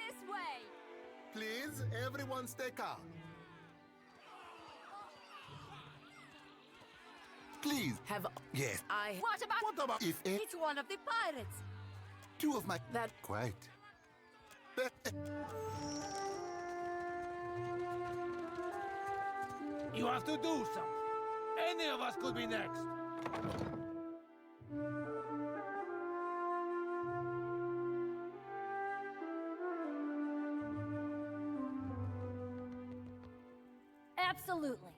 This way! Please, everyone stay calm. Please. Yes. What about If it's one of the pirates? two of my... That... Quite. You have to do something. Any of us could be next. Absolutely.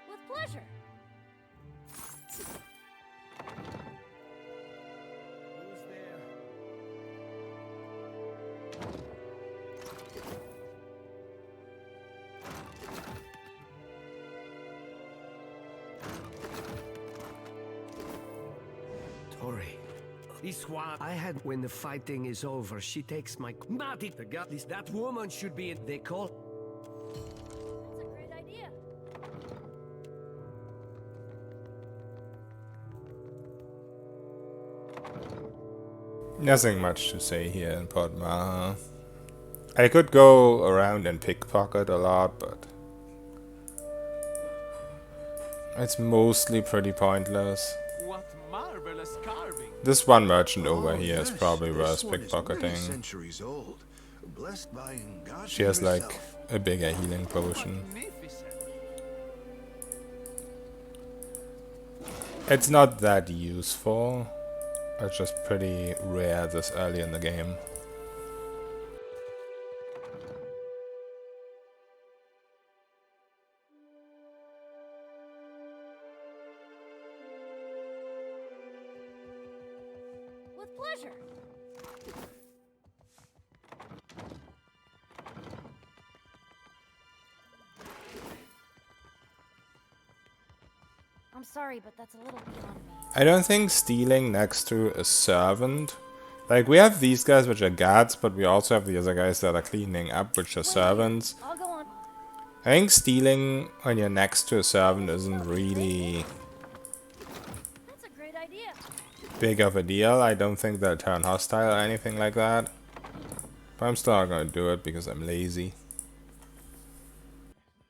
With pleasure. Who's there? Tori. This one. I had when the fighting is over, she takes my Marty. The god, that woman should be in. They call. That's a great idea. Nothing much to say here in Port Maje. I could go around and pickpocket a lot, but it's mostly pretty pointless. What marvelous carving. This one merchant over here is yes, probably this worth one is many pickpocketing. centuries old, blessed by God She has like herself. a bigger healing potion. Magnificent. It's not that useful. It's just pretty rare this early in the game. With pleasure. I'm sorry, but that's a little beyond me. I don't think stealing next to a servant... Like, we have these guys which are guards, but we also have the other guys that are cleaning up, which are servants. I'll go on. I think stealing when you're next to a servant isn't really That's a great idea. big of a deal. I don't think they'll turn hostile or anything like that. But I'm still not gonna do it because I'm lazy.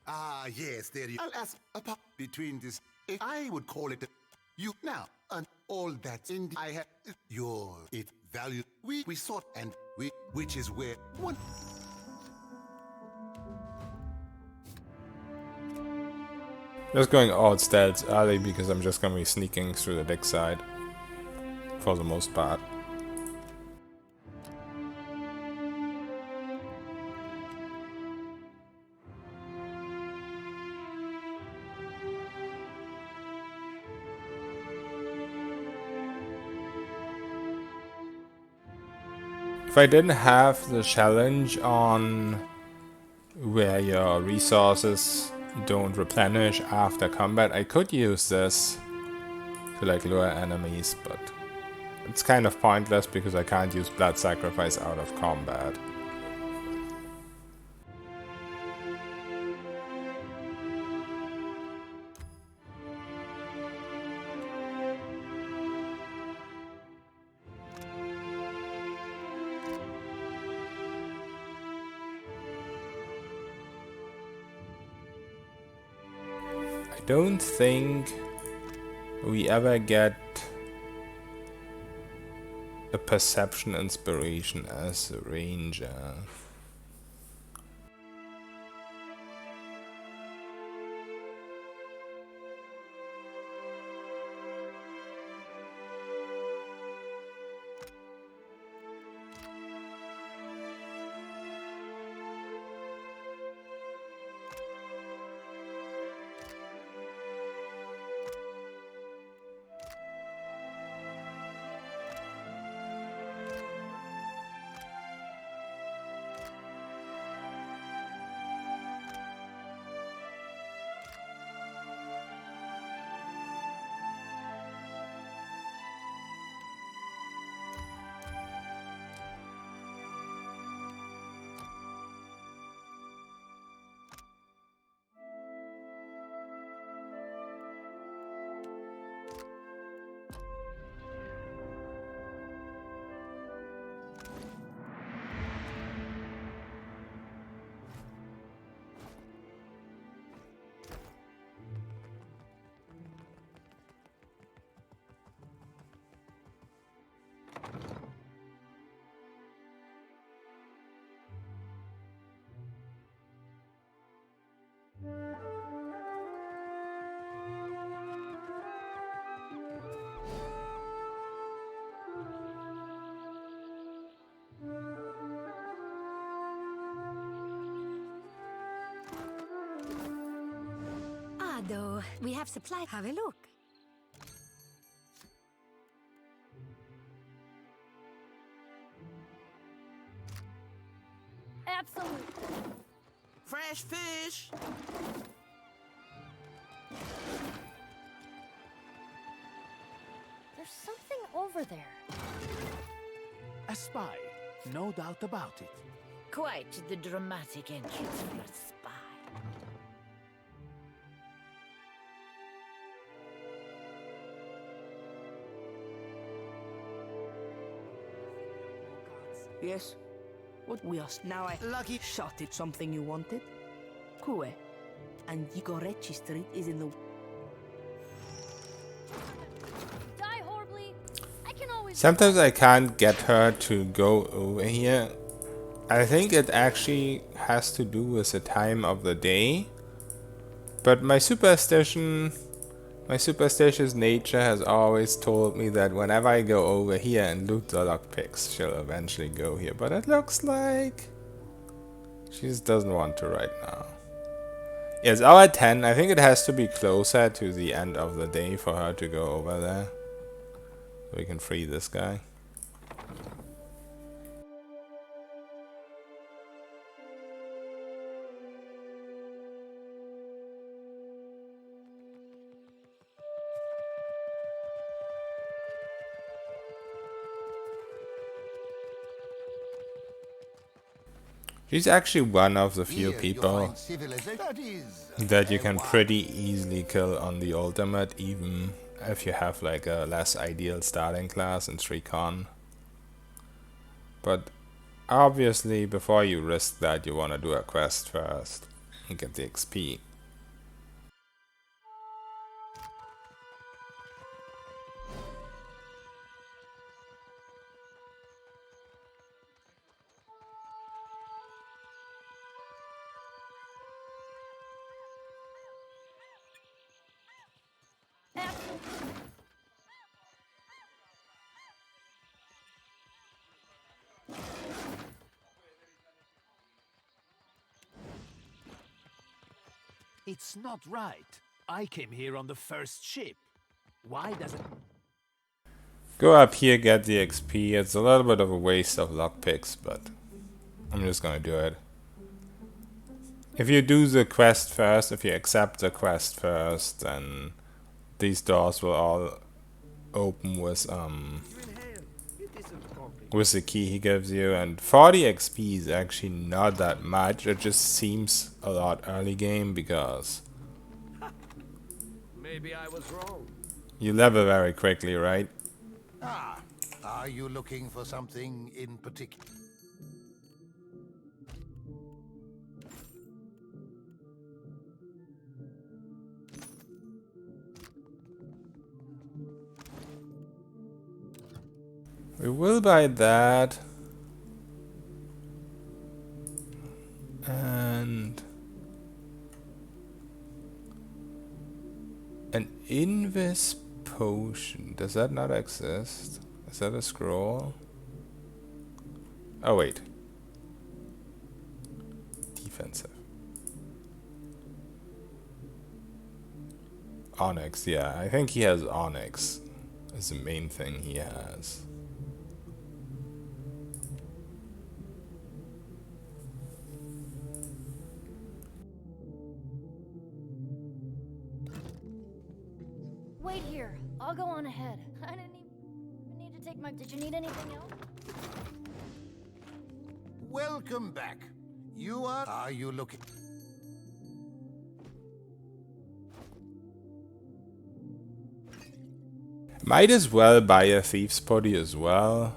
Ah, yes, there you... I'll ask about between this... If I would call it... You now, and all that's in... I have... Your... It value... We sort and... We... Which is where... One... Just going all stealth early because I'm just gonna be sneaking through the deck side. For the most part. If I didn't have the challenge on where your resources don't replenish after combat, I could use this to like lure enemies, but it's kind of pointless because I can't use blood sacrifice out of combat. I don't think we ever get a perception inspiration as a ranger. Though we have supply. Have a look. Absolutely. Fresh fish. There's something over there. A spy, no doubt about it. Quite the dramatic entrance for a spy. Yes. What we are now I lucky shot it something you wanted? Kue. And Yigorechi Street is in the Die horribly. I can always. Sometimes I can't get her to go over here. I think it actually has to do with the time of the day. But my superstitious nature has always told me that whenever I go over here and loot the lockpicks, she'll eventually go here. But it looks like she just doesn't want to right now. It's hour 10. I think it has to be closer to the end of the day for her to go over there. We can free this guy. She's actually one of the few Here you'll people find civilization. That is that you a can wild- pretty easily kill on the ultimate, even if you have like a less ideal starting class in 3-con. But obviously before you risk that, you want to do a quest first and get the XP. It's not right. I came here on the first ship. Why does it... Go up here, get the XP. It's a little bit of a waste of lockpicks, but I'm just gonna do it. If you do the quest first, if you accept the quest first, then these doors will all open with the key he gives you, and 40 XP is actually not that much. It just seems a lot early game because Maybe I was wrong. you level very quickly, right? Ah, are you looking for something in particular? We will buy that. And an invis potion. Does that not exist? Is that a scroll? Oh wait. Defensive. Onyx, yeah. I think he has Onyx. Is the main thing he has. Wait here. I'll go on ahead. I didn't even need to take my. Did you need anything else? Welcome back. You are you looking? Might as well buy a thief's body as well.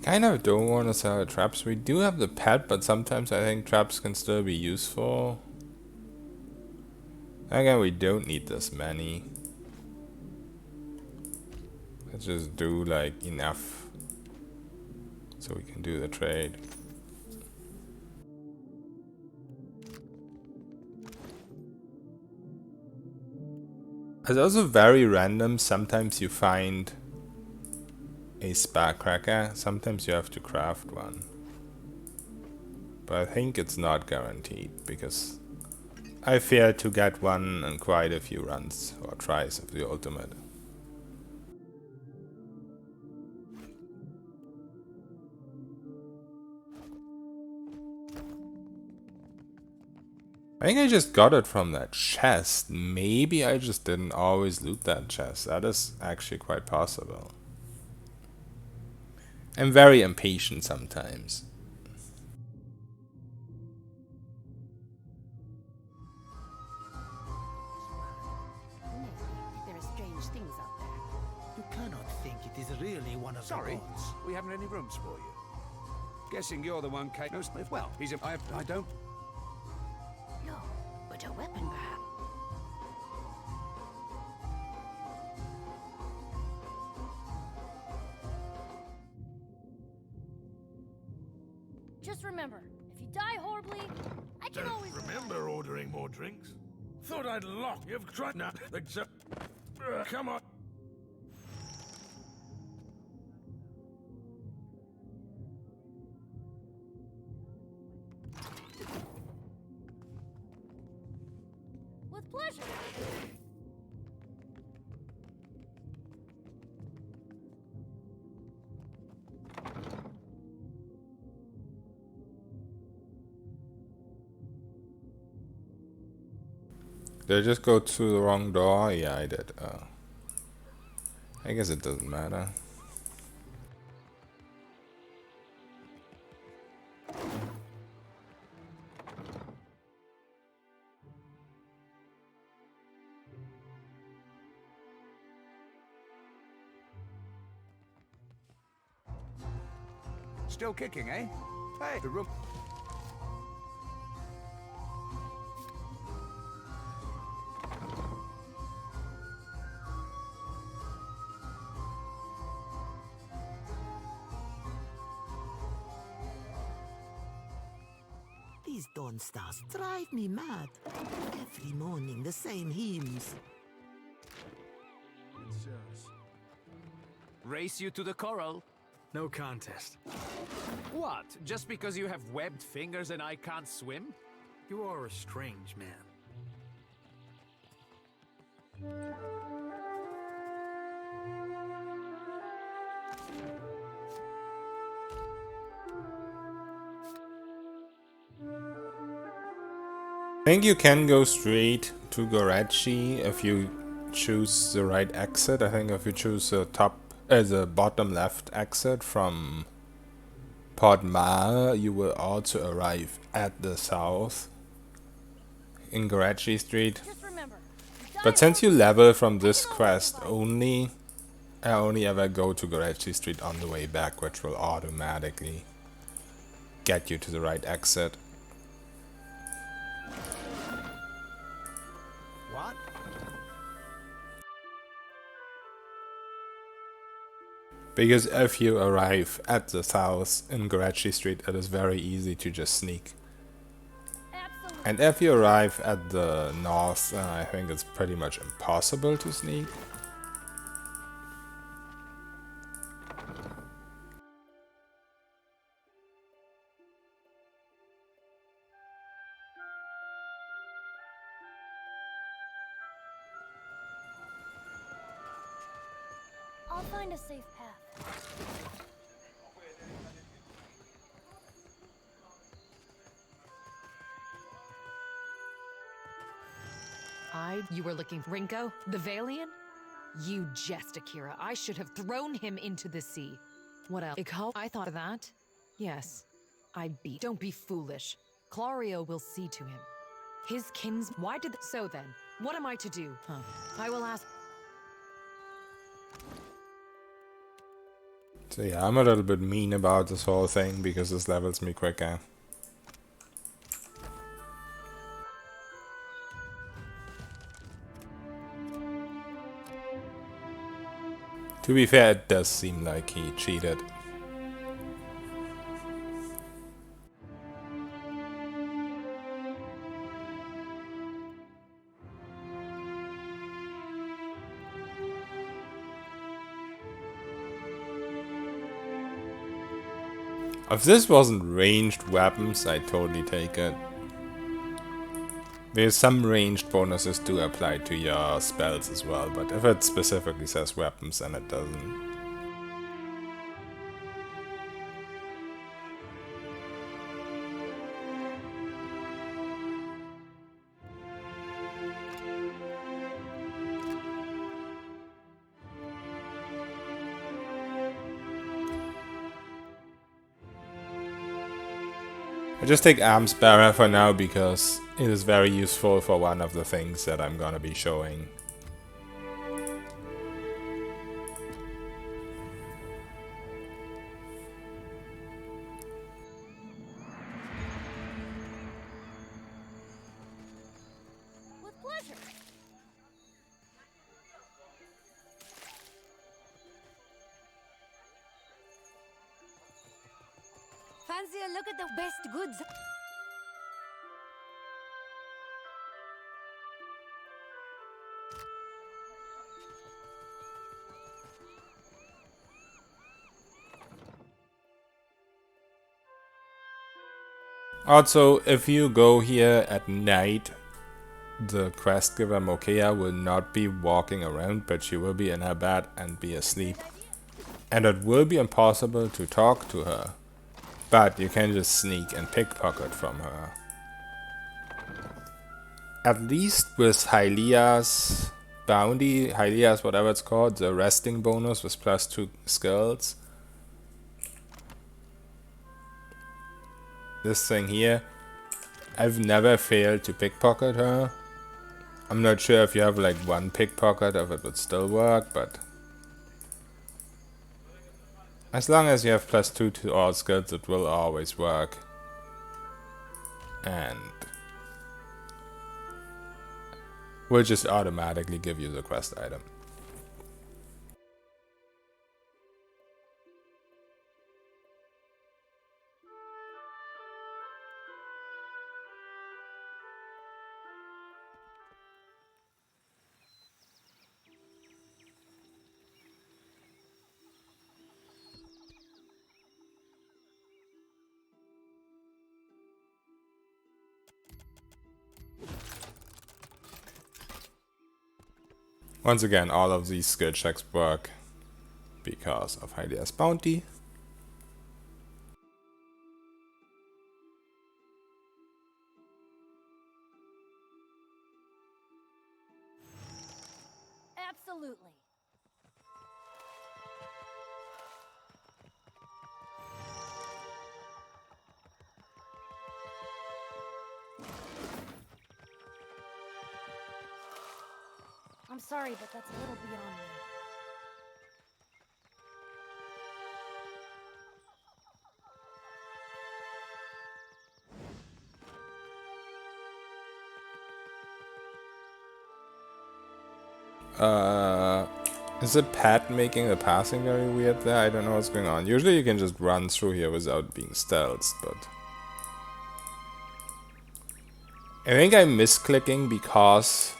kind of don't want to sell the traps. We do have the pet, but sometimes I think traps can still be useful. Again, we don't need this many. Let's just do like enough so we can do the trade. It's also very random. Sometimes you find a spark cracker, sometimes you have to craft one. But I think it's not guaranteed because I failed to get one in quite a few runs or tries of the ultimate. I think I just got it from that chest. Maybe I just didn't always loot that chest. That is actually quite possible. I'm very impatient sometimes. There are strange things out there. You cannot think it is really one of the gods. We haven't any rooms for you. Guessing you're the one Kate knows. Well, he's a... I don't... No, but a weapon perhaps. Just remember, if you die horribly, I can always remember ordering more drinks. Thought I'd lock. You've tried now. Come on. With pleasure. Did I just go to the wrong door? Yeah, I did. I guess it doesn't matter. Still kicking, eh? Hey, the room... These dawn stars drive me mad. Every morning, the same hymns. Race you to the coral. No contest. What? Just because you have webbed fingers and I can't swim? You are a strange man. I think you can go straight to Gorechi if you choose the right exit. I think if you choose the bottom left exit from Port Maje, you will also arrive at the south in Gorechi Street. Just remember, But since you level from this quest only, I only ever go to Gorechi Street on the way back, which will automatically get you to the right exit. What? Because if you arrive at the south in Gorechi Street, it is very easy to just sneak. absolutely. And if you arrive at the north, I think it's pretty much impossible to sneak. I'll find a safe path. You were looking for Rinko, the Valian? You jest, Akira. I should have thrown him into the sea. What else? I thought of that. Yes. Don't be foolish. Clario will see to him. His kins... Why did... So then, what am I to do? I will ask... So yeah, I'm a little bit mean about this whole thing because this levels me quicker. To be fair, it does seem like he cheated. If this wasn't ranged weapons, I'd totally take it. There's some ranged bonuses do apply to your spells as well, but if it specifically says weapons, then it doesn't. I just take Arms Bearer for now because it is very useful for one of the things that I'm gonna be showing. With pleasure. Fancy a look at the best goods. Also, if you go here at night, the quest giver Mokea will not be walking around, but she will be in her bed and be asleep. And it will be impossible to talk to her, but you can just sneak and pickpocket from her. At least with Hylia's bounty, Hylia's whatever it's called, the resting bonus with +2 skills. This thing here, I've never failed to pickpocket her. I'm not sure if you have like one pickpocket if it would still work, but as long as you have +2 to all skills, it will always work. And will just automatically give you the quest item. Once again, all of these skill checks work because of Hylia's bounty. Absolutely. I'm sorry, but that's a little beyond me. Is it Pat making the passing very weird there? I don't know what's going on. Usually you can just run through here without being stealthed, but I think I'm misclicking because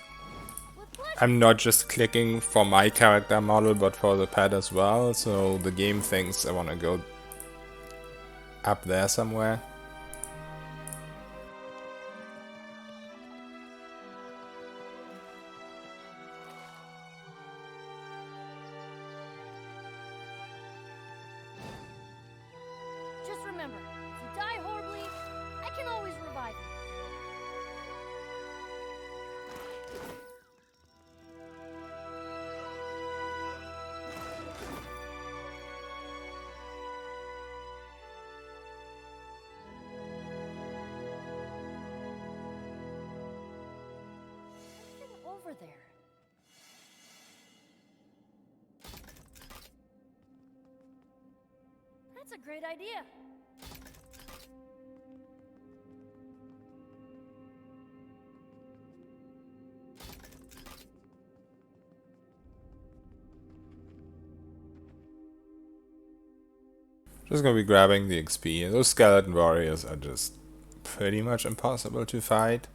I'm not just clicking for my character model but for the pet as well, so the game thinks I want to go up there somewhere. Just remember, if you die horribly, I can always revive you. Anything over there? That's a great idea. Just gonna be grabbing the XP. Those skeleton warriors are just pretty much impossible to fight.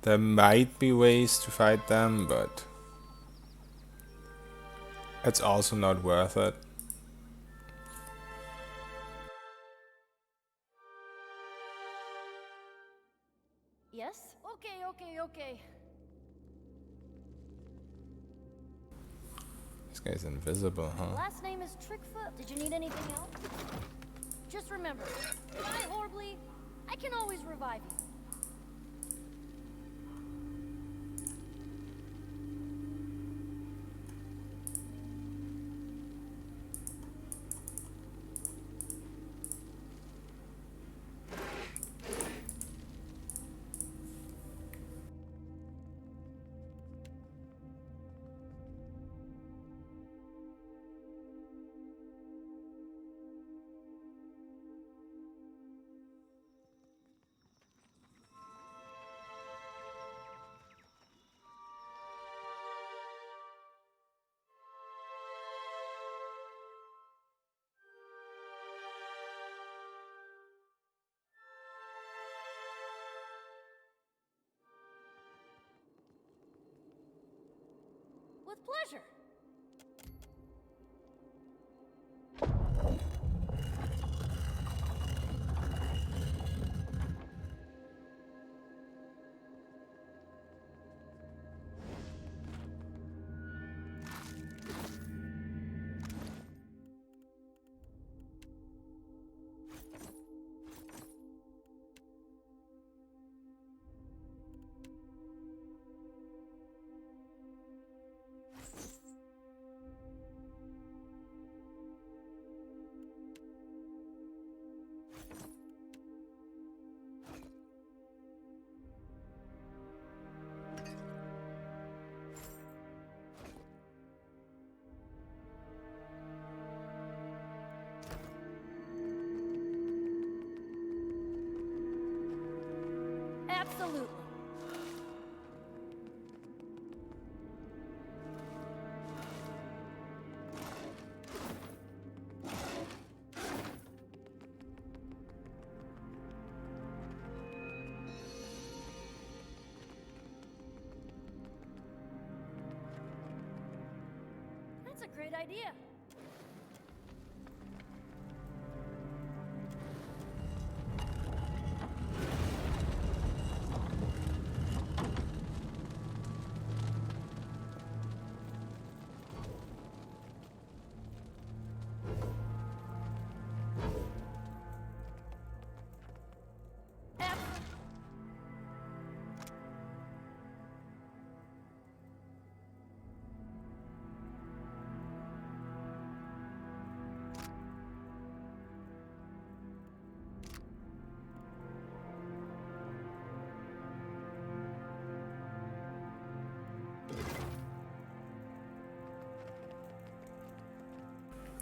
There might be ways to fight them, but it's also not worth it. Yes? Okay. This guy's invisible, huh? Last name is Trickfoot. Did you need anything else? Just remember, if I die horribly, I can always revive you. With pleasure. Absolutely. That's a great idea.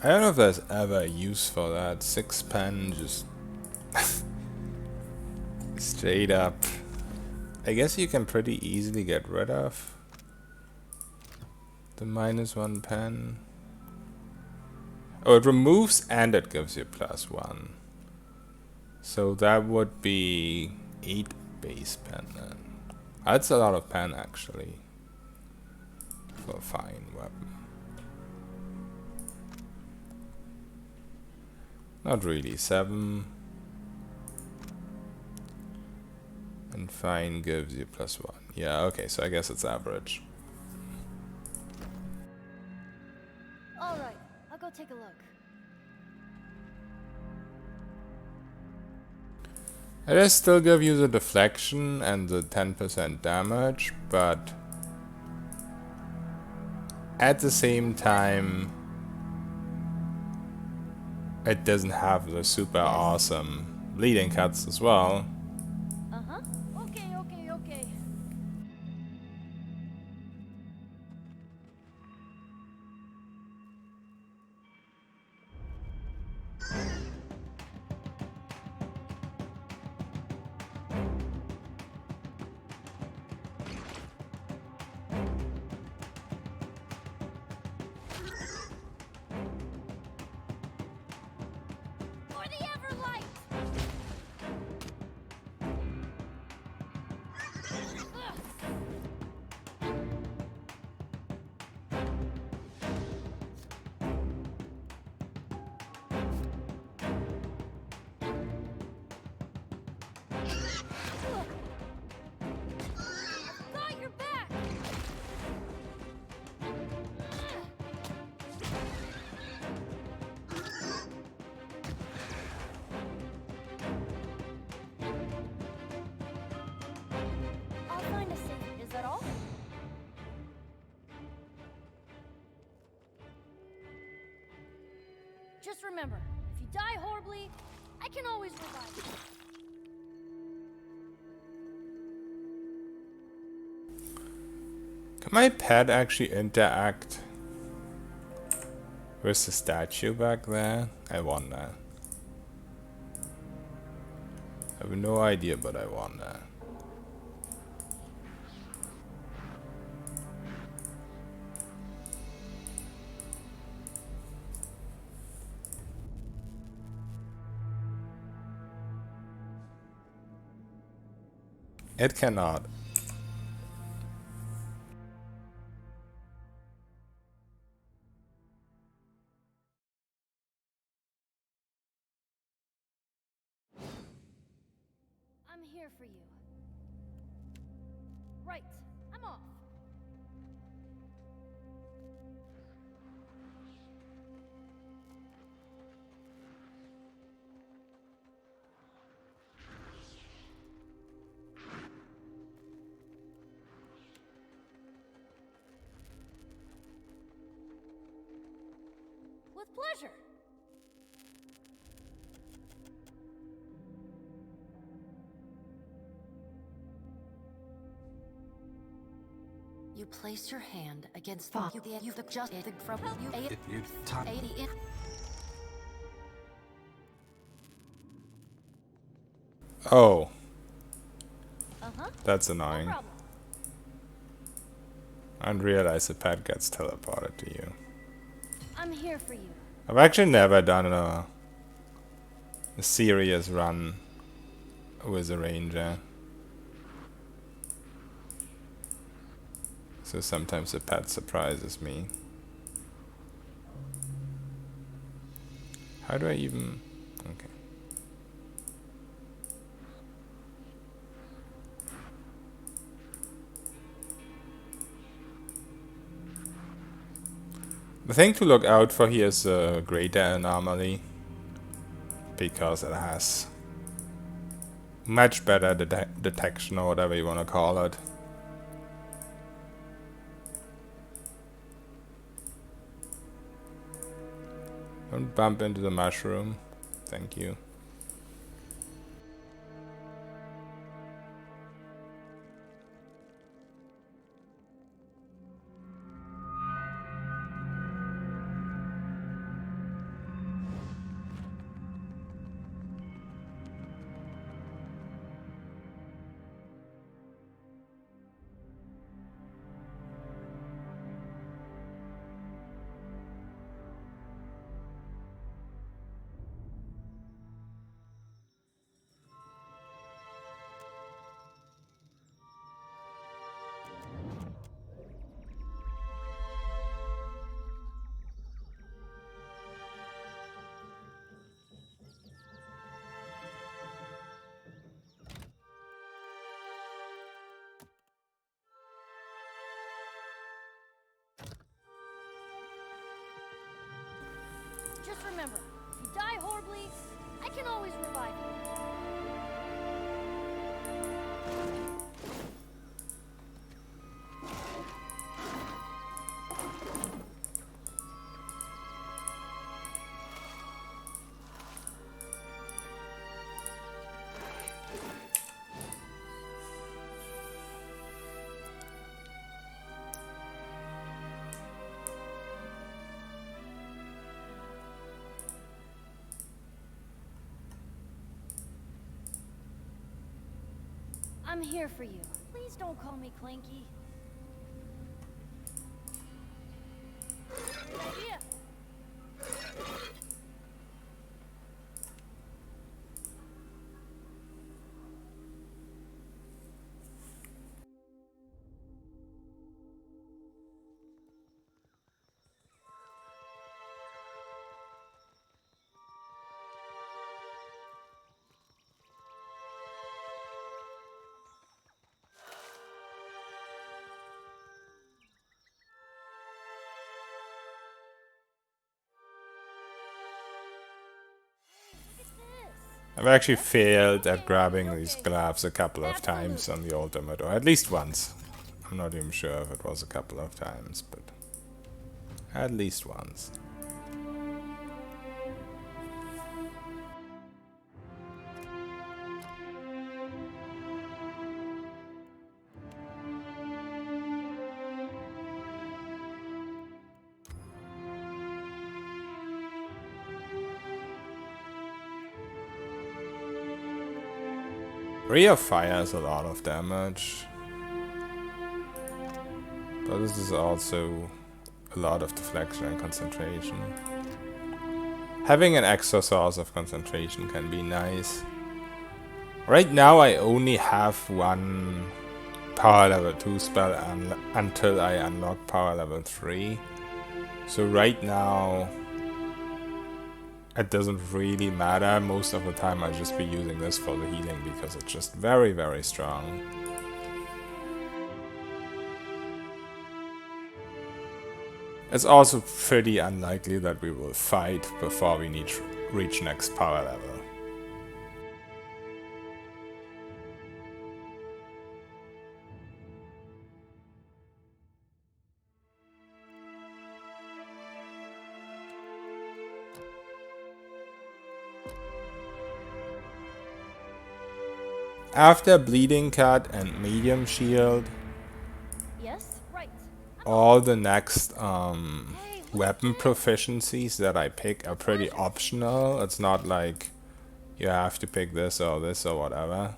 I don't know if there's ever a use for that. 6 pen, just straight up. I guess you can pretty easily get rid of the -1 pen. Oh, it removes and it gives you +1. So that would be 8 base pen then. That's a lot of pen actually for a fine weapon. Not really. 7. And fine gives you +1. Yeah, okay, so I guess it's average. Alright, I'll go take a look. It does still give you the deflection and the 10% damage, but at the same time it doesn't have the super awesome bleeding cuts as well. Uh-huh. Okay. For the Everlight! Got your back! I'll find a safe. Is that all? Just remember, if you die horribly, I can always revive you. Can my pet actually interact with the statue back there? I wonder. I have no idea, but I wonder. It cannot. I'm here for you. Right, I'm off. With pleasure. You place your hand against the you've just from you Oh. Uh-huh. That's annoying. I didn't realize the pet gets teleported to you. I'm here for you. I've actually never done a serious run with a ranger. So sometimes the pet surprises me. How do I even... Okay. The thing to look out for here is the greater anomaly, because it has much better detection, or whatever you want to call it. Don't bump into the mushroom. Thank you. Just remember, if you die horribly, I can always revive you. I'm here for you. Please don't call me Clanky. Good idea. I've actually failed at grabbing these gloves a couple of times on the ultimate, or at least once. I'm not even sure if it was a couple of times, but at least once. Ray of Fire is a lot of damage, but this is also a lot of deflection and concentration. Having an extra source of concentration can be nice. Right now I only have one power level 2 spell until I unlock power level 3. So right now it doesn't really matter. Most of the time I'll just be using this for the healing because it's just very, very strong. It's also pretty unlikely that we will fight before we reach next power level. After Bleeding Cut and Medium Shield, Yes, right. all the next weapon proficiencies that I pick are pretty optional. It's not like you have to pick this or whatever.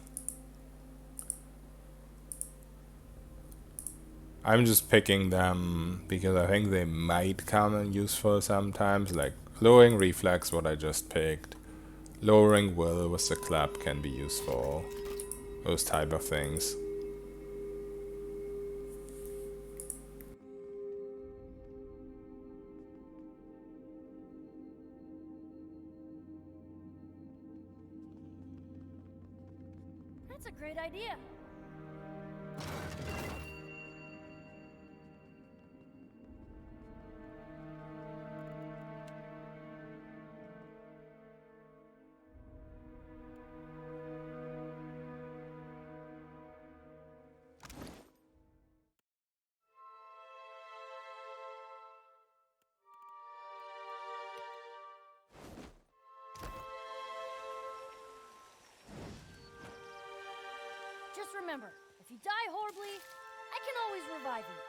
I'm just picking them because I think they might come in useful sometimes, like lowering reflex, what I just picked. Lowering will with the club can be useful. Those type of things. That's a great idea. Just remember, if you die horribly, I can always revive you.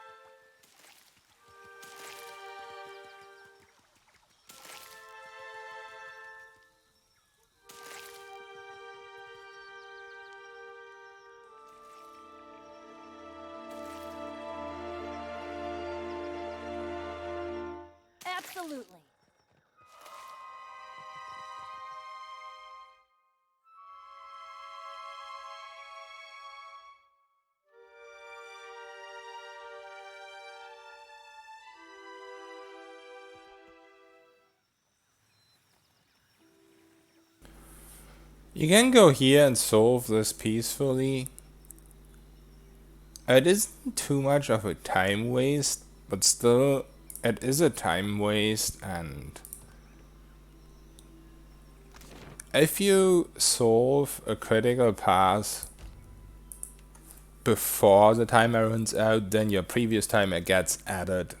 Absolutely. You can go here and solve this peacefully. It isn't too much of a time waste, but still, it is a time waste, and if you solve a critical pass before the timer runs out, then your previous timer gets added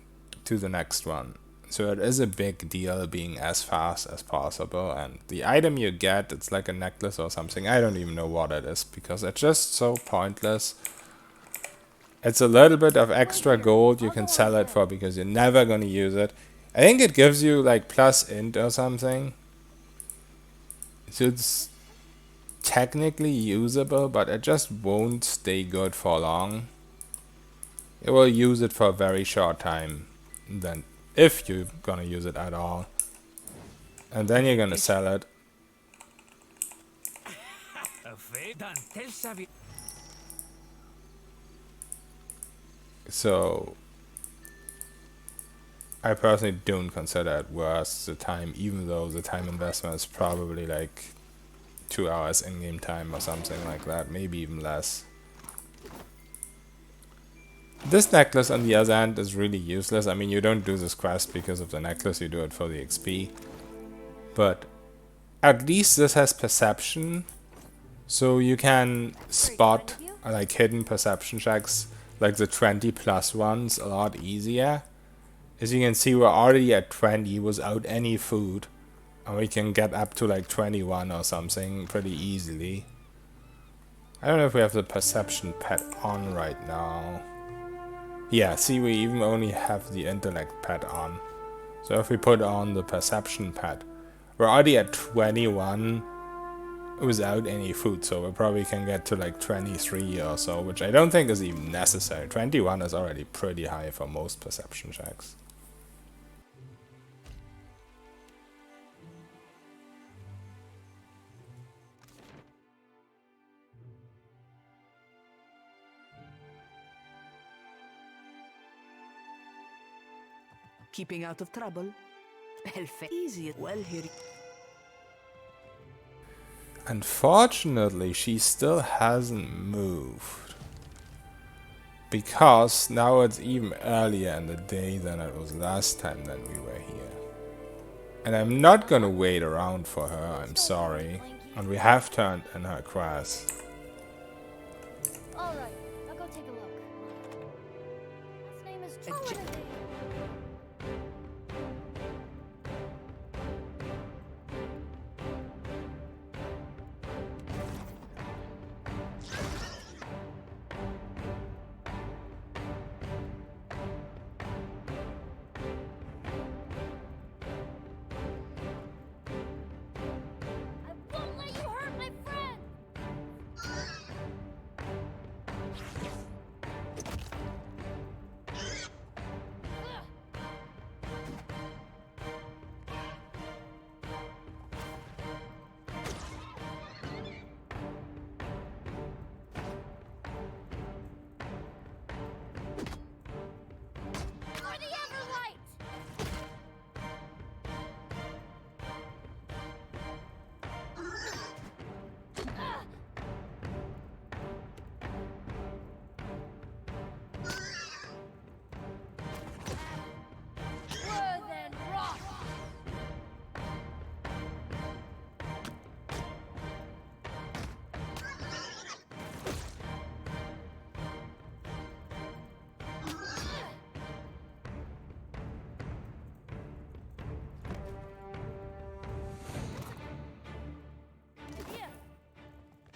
to the next one. So it is a big deal being as fast as possible, and the item you get, it's like a necklace or something. I don't even know what it is because it's just so pointless. It's a little bit of extra gold you can sell it for because you're never gonna use it. I think it gives you like plus int or something. So it's technically usable, but it just won't stay good for long. You will use it for a very short time, then if you're gonna use it at all, and then you're gonna sell it. So I personally don't consider it worth the time, even though the time investment is probably like 2 hours in-game time or something like that, maybe even less. This necklace on the other hand is really useless. I mean, you don't do this quest because of the necklace, you do it for the XP. But At least this has perception, so you can spot like hidden perception checks, like the 20+ ones, a lot easier. As you can see, we're already at 20 without any food, and we can get up to like 21 or something pretty easily. I don't know if we have the perception pet on right now. Yeah, see, we even only have the intellect pet on. So if we put on the perception pet, we're already at 21 without any food, so we probably can get to like 23 or so, which I don't think is even necessary. 21 is already pretty high for most perception checks. Keeping out of trouble. Easy. Well, here. Unfortunately, she still hasn't moved. Because now it's even earlier in the day than it was last time that we were here. And I'm not gonna wait around for her, I'm sorry. And we have turned in her quest. Alright, I'll go take a look. His name is Trinity.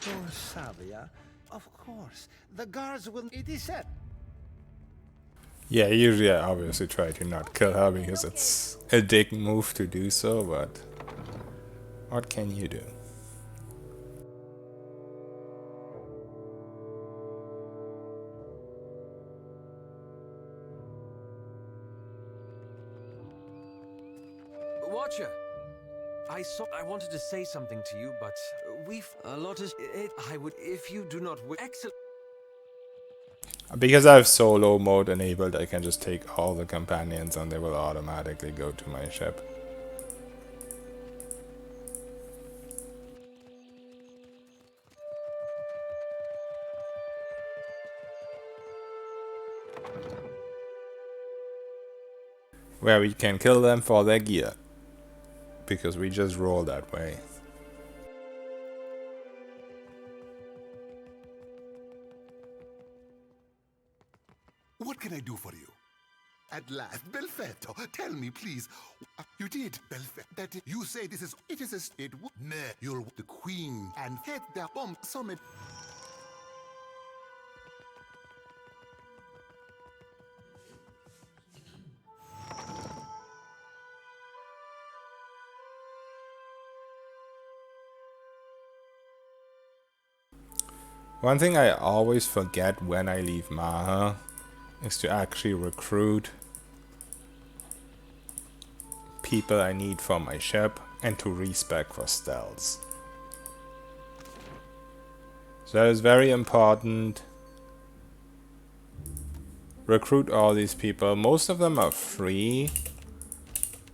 Oh, Savia, of course. The guards will... It is said. Yeah, usually I obviously try to not kill her because it's a dick move to do so, but what can you do? Watcher, I wanted to say something to you, but we've a lot of it. I would, if you do not wish. Excellent. Because I have solo mode enabled, I can just take all the companions and they will automatically go to my ship. Where we can kill them for their gear. Because we just roll that way. What can I do for you? At last, Belfetto, tell me, please. You did, Belfetto. That you say this is... It is a... It... Meh, you're the queen and head the bomb summit. One thing I always forget when I leave Maje is to actually recruit people I need for my ship and to respec for stealths. So that is very important. Recruit all these people. Most of them are free.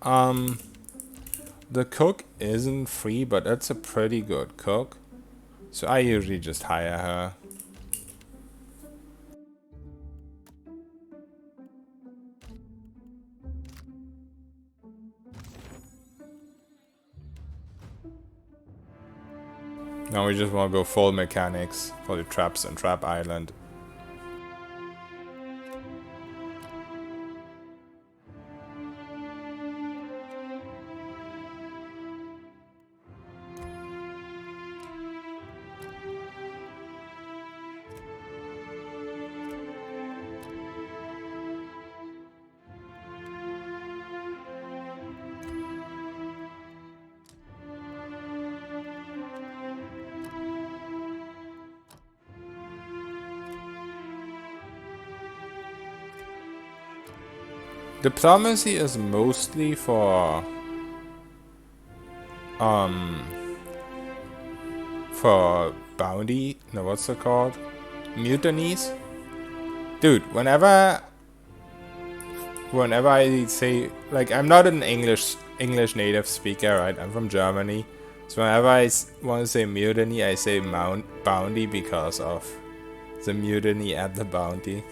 The cook isn't free, but that's a pretty good cook. So I usually just hire her. Now we just want to go full mechanics for the traps and Trap Island. Diplomacy is mostly for bounty, no, what's it called? Mutinies? Dude, whenever I say, like, I'm not an English native speaker, right? I'm from Germany. So whenever I want to say mutiny, I say bounty because of the mutiny at the bounty.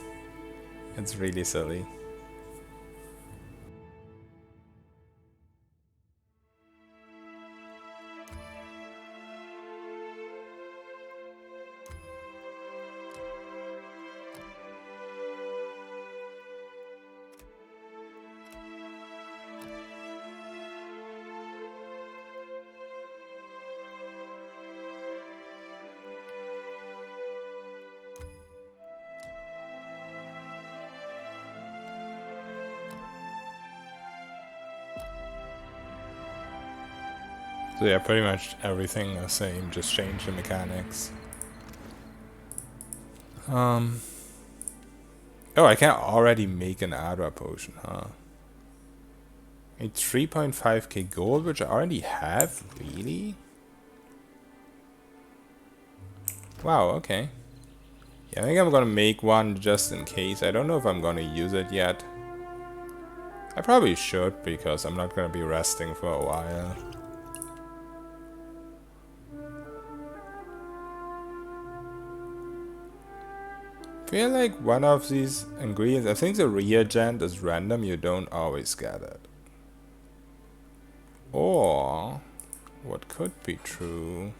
It's really silly. So yeah, pretty much everything the same, just change the mechanics. Oh, I can already make an Adra potion, huh? It's 3.5k gold, which I already have? Really? Wow, okay. Yeah, I think I'm gonna make one just in case. I don't know if I'm gonna use it yet. I probably should, because I'm not gonna be resting for a while. I feel like one of these ingredients, I think the reagent is random, you don't always get it. Or, what could be true?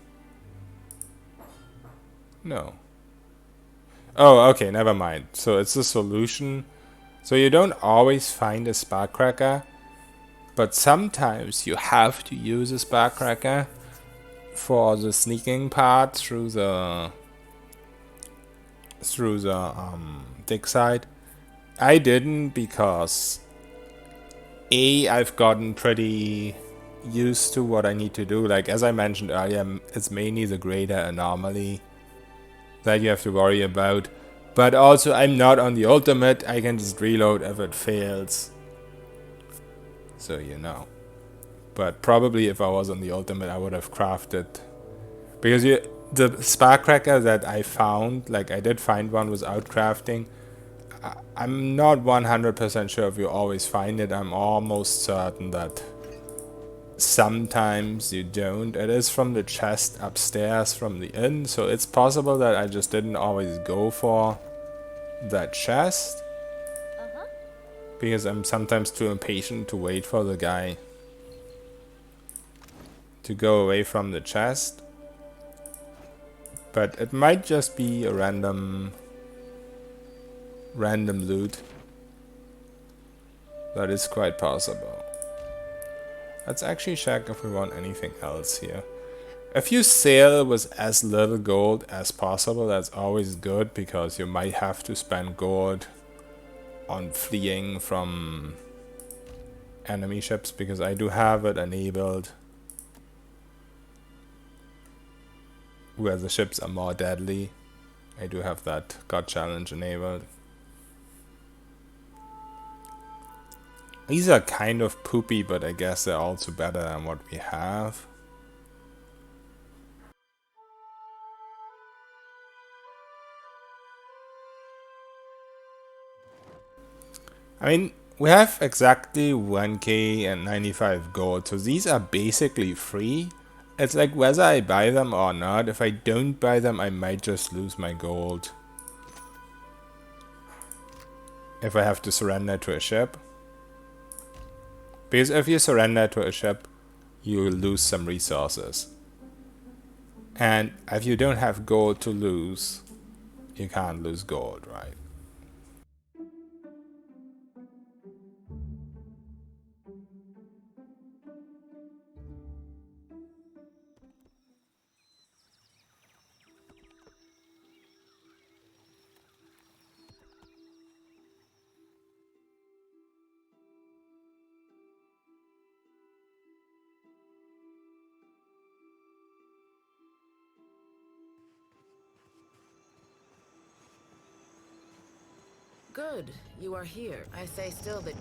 No. Oh, okay, never mind. So it's a solution. So you don't always find a sparkcracker, but sometimes you have to use a sparkcracker for the sneaking part through the dig site. I didn't because I've gotten pretty used to what I need to do. Like, as I mentioned earlier, it's mainly the greater anomaly that you have to worry about. But also, I'm not on the ultimate. I can just reload if it fails. So, you know. But probably if I was on the ultimate, I would have crafted. Because the sparkcracker that I found, like I did find one without crafting. I'm not 100% sure if you always find it. I'm almost certain that sometimes you don't. It is from the chest upstairs from the inn, so it's possible that I just didn't always go for that chest. Because I'm sometimes too impatient to wait for the guy to go away from the chest. But it might just be a random loot. That is quite possible. Let's actually check if we want anything else here. If you sail with as little gold as possible, that's always good, because you might have to spend gold on fleeing from enemy ships, because I do have it enabled where the ships are more deadly. I do have that God challenge enabled. These are kind of poopy, but I guess they're also better than what we have. I mean, we have exactly 1k and 95 gold, so these are basically free. It's like whether I buy them or not. If I don't buy them, I might just lose my gold. If I have to surrender to a ship. Because if you surrender to a ship, you will lose some resources. And if you don't have gold to lose, you can't lose gold, right? Good, you are here. I say still that...